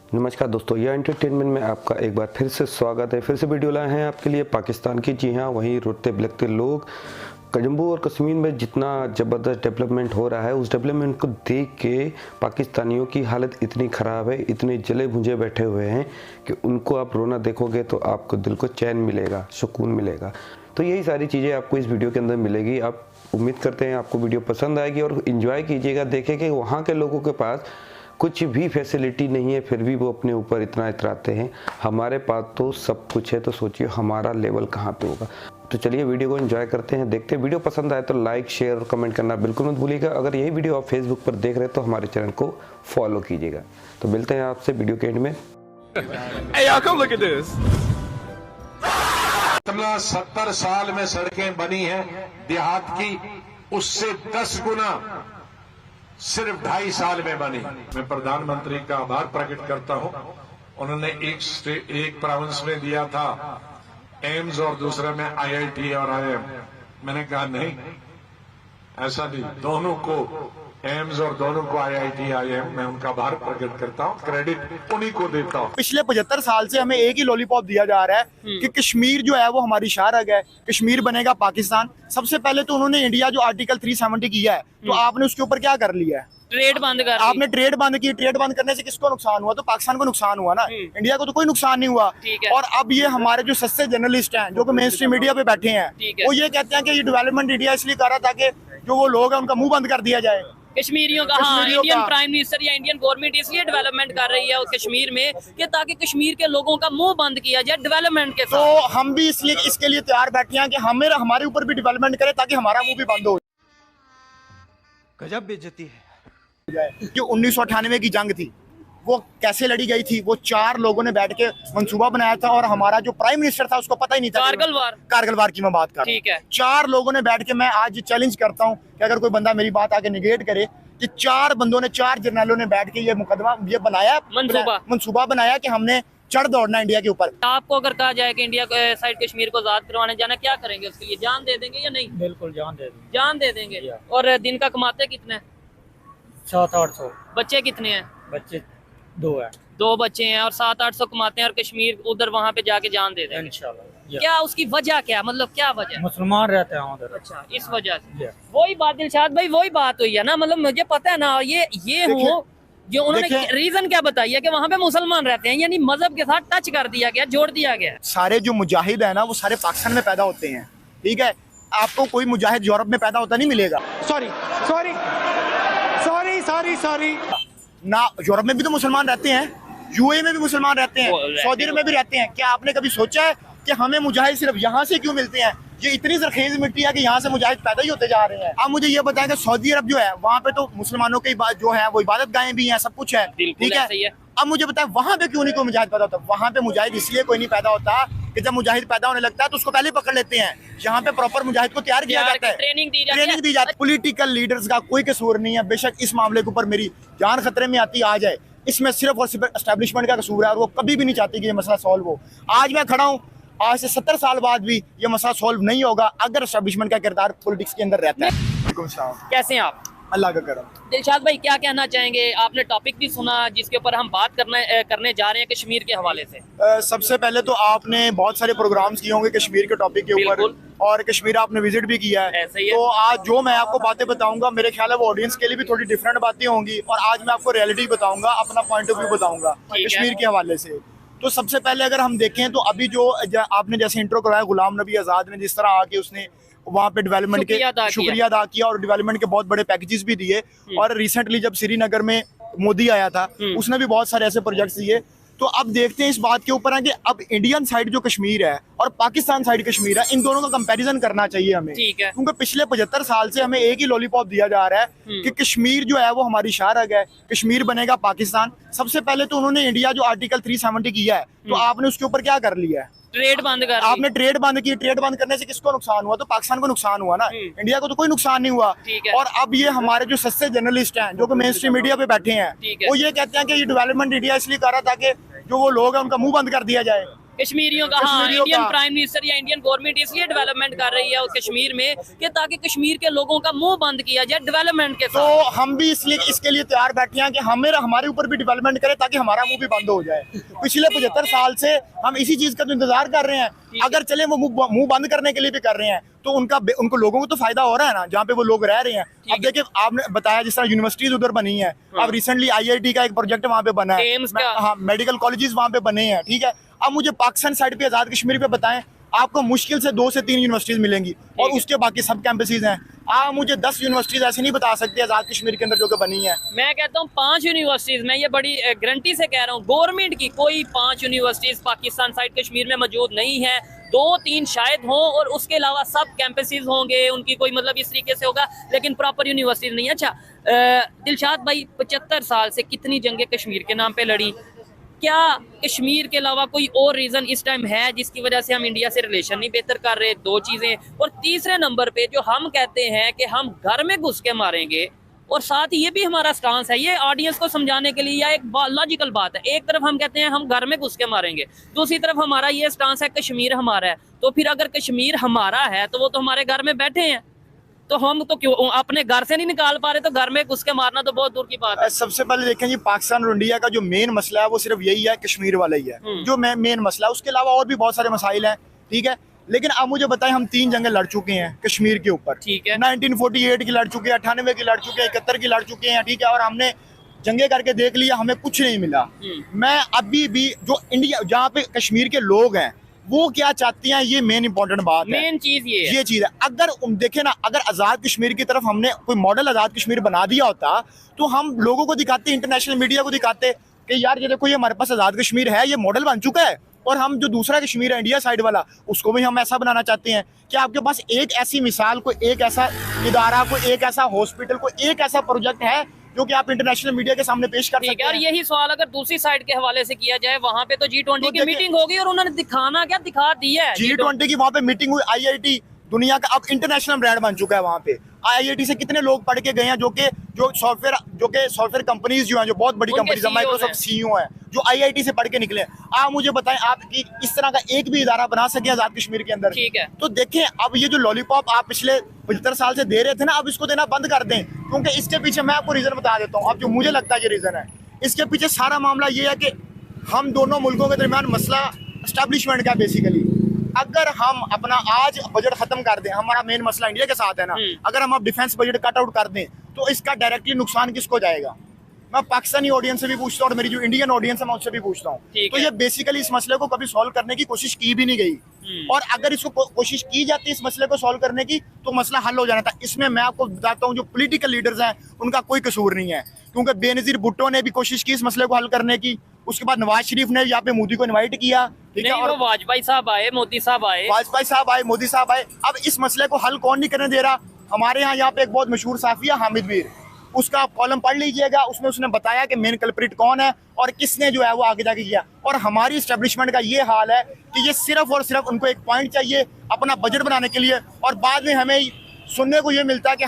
नमस्कार दोस्तों, यह एंटरटेनमेंट में आपका एक बार फिर से स्वागत है। फिर से वीडियो लाए हैं आपके लिए पाकिस्तान की। जी हाँ, वहीं रोते बिलखते लोग। जम्मू और कश्मीर में जितना ज़बरदस्त डेवलपमेंट हो रहा है, उस डेवलपमेंट को देख के पाकिस्तानियों की हालत इतनी ख़राब है, इतने जले भुंजे बैठे हुए हैं कि उनको आप रोना देखोगे तो आपको दिल को चैन मिलेगा, सुकून मिलेगा। तो यही सारी चीज़ें आपको इस वीडियो के अंदर मिलेगी। आप उम्मीद करते हैं आपको वीडियो पसंद आएगी और इन्जॉय कीजिएगा। देखें कि वहाँ के लोगों के पास कुछ भी फैसिलिटी नहीं है, फिर भी वो अपने ऊपर इतना इतराते हैं। हमारे पास तो सब कुछ है, तो सोचिए हमारा लेवल कहाँ पे होगा। तो चलिए वीडियो को एंजॉय करते हैं, देखते हैं। वीडियो पसंद आए तो लाइक, शेयर और कमेंट करना बिल्कुल मत भूलिएगा। अगर यही वीडियो आप फेसबुक पर देख रहे हैं तो हमारे चैनल को फॉलो कीजिएगा। तो मिलते हैं आपसे वीडियो के एंड में। Hey, y'all, come look at this. 70 साल में सड़कें बनी हैं देहात की, उससे 10 गुना सिर्फ 2.5 साल में बनी। मैं प्रधानमंत्री का आभार प्रकट करता हूं। उन्होंने एक प्रोविंस में दिया था एम्स और दूसरे में आईआईटी और आईएम। मैंने कहा नहीं, ऐसा नहीं, दोनों को एम्स और दोनों को आईआईटी आईएम। मैं उनका आभार प्रकट करता हूं, क्रेडिट उन्हीं को देता हूं। पिछले 75 साल से हमें एक ही लॉलीपॉप दिया जा रहा है कि कश्मीर जो है वो हमारी शाहरग है, कश्मीर बनेगा पाकिस्तान। सबसे पहले तो उन्होंने इंडिया जो आर्टिकल 370 किया है, तो आपने उसके ऊपर क्या कर लिया है? ट्रेड बंद कर आपने ट्रेड बंद की। ट्रेड बंद करने से किसको नुकसान हुआ? तो पाकिस्तान को नुकसान हुआ ना, इंडिया को तो कोई नुकसान नहीं हुआ। ठीक है। और अब ये हमारे जो सस्ते जर्नलिस्ट हैं, जो कि मेन स्ट्रीम मीडिया पे बैठे हैं, वो ये कहते हैं कि ये डेवलपमेंट इंडिया इसलिए कर रहा था कि जो वो लोग हैं उनका मुंह बंद कर दिया जाए। कश्मीरियों का। हाँ, इंडियन प्राइम मिनिस्टर या इंडियन गवर्नमेंट इसलिए डेवलपमेंट कर रही है कश्मीर में कि ताकि कश्मीर के लोगों का मुंह बंद किया जाए डेवलपमेंट के साथ। तो हम भी इसलिए इसके लिए तैयार बैठे हैं कि हमारे ऊपर भी डेवलपमेंट करे ताकि हमारा मुंह भी बंद हो गजब बेइज्जती है। जाए। कि 1998 की जंग थी, वो कैसे लड़ी गई थी, वो 4 लोगों ने बैठ के मंसूबा बनाया था और हमारा जो प्राइम मिनिस्टर था उसको पता ही नहीं था। कारगिल वार की मैं बात कर रहा हूं। ठीक है। 4 लोगों ने बैठ के, मैं आज चैलेंज करता हूं कि अगर कोई बंदा मेरी बात आके निगेट करे कि 4 बंदों ने, 4 जर्नलों ने बैठ के ये मुकदमा, ये बनाया, मंसूबा बनाया कि हमने चढ़ दौड़ना इंडिया के ऊपर। आपको अगर कहा जाए कि इंडिया साइड कश्मीर को आजाद करवाने जाना, क्या करेंगे उसके लिए? जान दे देंगे या नहीं? बिल्कुल जान दे देंगे। जान दे देंगे। और दिन का कमाते कितने? 700-800। बच्चे कितने हैं? बच्चे 2 है। 2 बच्चे हैं और 700-800 कमाते हैं और कश्मीर उधर वहाँ पे जाके जान दे देंगे इंशाल्लाह। क्या उसकी वजह क्या, मतलब क्या वजह? मुसलमान रहते हैं उधर। अच्छा, इस वजह से। वही बात दिलशाद भाई, वही बात हुई है ना। मतलब मुझे पता है ना, ये हो जो उन्होंने रीजन क्या बताई है कि वहाँ पे मुसलमान रहते हैं, यानी मजहब के साथ टच कर दिया गया, जोड़ दिया गया। सारे जो मुजाहिद है ना, वो सारे पाकिस्तान में पैदा होते हैं। ठीक है, आपको कोई मुजाहिद यूरोप में पैदा होता नहीं मिलेगा। Sorry sorry sorry sorry sorry ना, यूरोप में भी तो मुसलमान रहते हैं, यूएई में भी मुसलमान रहते हैं, सऊदी अरब में भी रहते हैं। क्या आपने कभी सोचा है कि हमें मुजाहिद सिर्फ यहाँ से क्यों मिलते हैं? ये इतनी जरखेज मिट्टी है कि यहाँ से मुजाहिद पैदा ही होते जा रहे हैं। आप मुझे ये बताएं कि सऊदी अरब जो है, वहाँ पे तो मुसलमानों की जो है वो इबादत गाहें भी हैं, सब कुछ है। ठीक है, अब मुझे बताएं वहाँ पे क्यों नहीं कोई मुजाहिद पैदा होता? वहाँ पे मुजाहिद इसलिए कोई नहीं पैदा होता कि जब मुजाहिद पैदा होने लगता है तो उसको पहले पकड़ लेते हैं। यहाँ पे प्रॉपर मुजाहिद को तैयार किया जाता है, ट्रेनिंग दी जाती है। पॉलिटिकल लीडर्स का कोई कसूर नहीं है। बेशक इस मामले के ऊपर मेरी जान खतरे में आती आ जाए, इसमें सिर्फ और सिर्फ एस्टेब्लिशमेंट का कसूर है और वो कभी भी नहीं चाहती कि ये मसला सॉल्व हो। आज मैं खड़ा हूँ, आज से 70 साल बाद भी ये मसला सॉल्व नहीं होगा अगर एस्टेब्लिशमेंट का किरदार पॉलिटिक्स के अंदर रहता है। कैसे हैं आप? अल्लाह का करम। दिलशाद भाई, क्या कहना चाहेंगे? आपने टॉपिक भी सुना जिसके ऊपर हम बात करने जा रहे हैं कश्मीर के हवाले से। सबसे पहले तो आपने बहुत सारे प्रोग्राम्स किए होंगे कश्मीर के टॉपिक के ऊपर, और कश्मीर आपने विजिट भी किया है। तो आज जो मैं आपको बातें बताऊंगा, मेरे ख्याल है वो ऑडियंस के लिए भी थोड़ी डिफरेंट बातें होंगी, और आज मैं आपको रियलिटी बताऊंगा, अपना पॉइंट ऑफ व्यू बताऊंगा कश्मीर के हवाले से। तो सबसे पहले अगर हम देखें तो अभी जो आपने जैसे इंट्रो करवाया, गुलाम नबी आज़ाद ने जिस तरह आके उसने वहाँ पे डेवलपमेंट के शुक्रिया अदा किया और डेवलपमेंट के बहुत बड़े पैकेजेस भी दिए। और रिसेंटली जब श्रीनगर में मोदी आया था, उसने भी बहुत सारे ऐसे प्रोजेक्ट्स दिए। तो अब देखते हैं इस बात के ऊपर है कि अब इंडियन साइड जो कश्मीर है और पाकिस्तान साइड कश्मीर है, इन दोनों का कंपैरिजन करना चाहिए हमें। क्योंकि पिछले 75 साल से हमें एक ही लॉलीपॉप दिया जा रहा है कि कश्मीर जो है वो हमारी शाहरग है, कश्मीर बनेगा पाकिस्तान। सबसे पहले तो उन्होंने इंडिया जो आर्टिकल 370 किया है, तो आपने उसके ऊपर क्या कर लिया है? ट्रेड बंद कर। आपने ट्रेड बंद की। ट्रेड बंद करने से किसको नुकसान हुआ? तो पाकिस्तान को नुकसान हुआ ना, इंडिया को तो कोई नुकसान नहीं हुआ। और अब ये हमारे जो सस्ते जर्नलिस्ट हैं, जो कि मेन स्ट्रीम मीडिया पे बैठे हैं, वो ये कहते हैं कि ये डेवलपमेंट इंडिया इसलिए कर रहा था कि जो वो लोग हैं उनका मुंह बंद कर दिया जाए। कश्मीरियों का, हाँ, कश्मीरियों इंडियन का। प्राइम मिनिस्टर या इंडियन गवर्नमेंट इसलिए डेवलपमेंट कर रही है उस कश्मीर में कि ताकि कश्मीर के लोगों का मुंह बंद किया जाए डेवलपमेंट के तो साथ। हम भी इसलिए इसके लिए तैयार बैठे हैं कि हमारे ऊपर भी डेवलपमेंट करे ताकि हमारा मुंह भी बंद हो जाए। पिछले 75 साल से हम इसी चीज का तो इंतजार कर रहे हैं। अगर चले वो मुंह बंद करने के लिए भी कर रहे हैं तो उनको लोगों को तो फायदा हो रहा है ना, जहाँ पे वो लोग रह रहे हैं। अब देखिए, आपने बताया जिस तरह यूनिवर्सिटीज उधर बनी है, अब रिसेंटली IIT का एक प्रोजेक्ट वहाँ पे बना है, एम्स का। हाँ, मेडिकल कॉलेजेस वहाँ पे बने हैं, ठीक है। अब मुझे पाकिस्तान साइड पे आजाद कश्मीर पे बताएं, आपको मुश्किल से 2 से 3 यूनिवर्सिटीज मिलेंगी और उसके बाकी सब कैंपसेस हैं। आप मुझे 10 यूनिवर्सिटीज ऐसे नहीं बता सकते आजाद कश्मीर के अंदर जो कि बनी है। मैं कहता हूँ 5 यूनिवर्सिटीज, मैं ये बड़ी गारंटी से कह रहा हूँ, गवर्नमेंट की कोई 5 यूनिवर्सिटीज पाकिस्तान साइड कश्मीर में मौजूद नहीं है। 2-3 शायद हों और उसके अलावा सब कैंपसेस होंगे, उनकी कोई मतलब इस तरीके से होगा, लेकिन प्रॉपर यूनिवर्सिटीज नहीं है। अच्छा दिलशाद भाई, 75 साल से कितनी जंगें कश्मीर के नाम पे लड़ी, क्या कश्मीर के अलावा कोई और रीजन इस टाइम है जिसकी वजह से हम इंडिया से रिलेशन नहीं बेहतर कर रहे? 2 चीजें। और तीसरे नंबर पे जो हम कहते हैं कि हम घर में घुस के मारेंगे, और साथ ही ये भी हमारा स्टांस है, ये ऑडियंस को समझाने के लिए या एक लॉजिकल बात है। एक तरफ हम कहते हैं हम घर में घुस के मारेंगे, दूसरी तरफ हमारा ये स्टांस है कश्मीर हमारा है। तो फिर अगर कश्मीर हमारा है तो वो तो हमारे घर में बैठे हैं, तो हम तो क्यों अपने घर से नहीं निकाल पा रहे? तो घर में घुस के मारना तो बहुत दूर की बात है। सबसे पहले देखें जी, पाकिस्तान और इंडिया का जो मेन मसला है वो सिर्फ यही है, कश्मीर वाला ही है जो मेन मसला है। उसके अलावा और भी बहुत सारे मसाइल हैं, ठीक है। लेकिन अब मुझे बताएं, हम 3 जंगें लड़ चुके हैं कश्मीर के ऊपर, ठीक है। 1948 की लड़ चुके हैं, 98 की लड़ चुके हैं, 71 की लड़ चुके हैं, ठीक है। और हमने जंगे करके देख लिया, हमें कुछ नहीं मिला। मैं अभी भी जो इंडिया, जहाँ पे कश्मीर के लोग हैं वो क्या चाहते हैं, ये मेन इंपॉर्टेंट बात है। मेन चीज ये चीज है। अगर देखे ना, अगर आजाद कश्मीर की तरफ हमने कोई मॉडल आजाद कश्मीर बना दिया होता तो हम लोगों को दिखाते, इंटरनेशनल मीडिया को दिखाते कि यार ये देखो, ये हमारे पास आजाद कश्मीर है, ये मॉडल बन चुका है। और हम जो दूसरा कश्मीर है इंडिया साइड वाला, उसको भी हम ऐसा बनाना चाहते हैं कि आपके पास एक ऐसी मिसाल, कोई एक ऐसा इदारा, कोई एक ऐसा हॉस्पिटल, कोई एक ऐसा प्रोजेक्ट है जो कि आप इंटरनेशनल मीडिया के सामने पेश कर सकते हैं। और यही सवाल अगर दूसरी साइड के हवाले से किया जाए, वहां पे तो G20 की मीटिंग होगी और उन्होंने दिखाना क्या दिखा दिया है। G20 की वहाँ पे मीटिंग हुई, IIT दुनिया का अब इंटरनेशनल ब्रांड बन चुका है। वहाँ पे IIT से कितने लोग पढ़ के गए हैं जो सॉफ्टवेयर कंपनीज जो हैं, जो बहुत बड़ी कंपनीज है, माइक्रोसॉफ्ट CEO हैं, जो IIT से पढ़ के निकले हैं। आप मुझे बताएं, आप कि इस तरह का एक भी इदारा बना सके आजाद कश्मीर के अंदर? ठीक है। तो देखें, अब ये जो लॉलीपॉप आप पिछले 75 साल से दे रहे थे ना, अब इसको देना बंद कर दें, क्योंकि इसके पीछे मैं आपको रीजन बता देता हूँ। अब जो मुझे लगता है ये रीजन है, इसके पीछे सारा मामला ये है कि हम दोनों मुल्कों के दरमियान मसला एस्टैब्लिशमेंट का। बेसिकली अगर हम अपना आज बजट खत्म कर दें, हमारा मेन मसला इंडिया के साथ है ना, अगर हम अब डिफेंस बजट कट आउट कर दें तो इसका डायरेक्टली नुकसान किसको जाएगा? मैं पाकिस्तानी ऑडियंस से भी पूछता हूँ और मेरी जो इंडियन ऑडियंस है मैं उससे भी पूछता हूँ। तो ये बेसिकली इस मसले को कभी सॉल्व करने की कोशिश की भी नहीं गई, और अगर इसको कोशिश की जाती इस मसले को सॉल्व करने की तो मसला हल हो जाना था। इसमें मैं आपको बताता हूँ, जो पॉलिटिकल लीडर्स हैं उनका कोई कसूर नहीं है, क्योंकि बेनजीर भुट्टो ने भी कोशिश की इस मसले को हल करने की। उसके बाद नवाज शरीफ ने यहाँ पे मोदी को इन्वाइट किया, ठीक है, और वाजपेयी साहब आए, मोदी साहब आए, मोदी साहब आए। अब इस मसले को हल कौन नहीं करने दे रहा? हमारे यहाँ पे एक बहुत मशहूर साफी है हामिद मीर, उसका कॉलम पढ़ लीजिएगा, उसमें उसने बताया कि मेन कल्प्रिट कौन है और किसने जो है वो आगे जाके किया। और हमारी एस्टेब्लिशमेंट का ये हाल है कि ये सिर्फ और सिर्फ उनको एक पॉइंट चाहिए अपना बजट बनाने के लिए, और बाद में हमें सुनने को ये मिलता है कि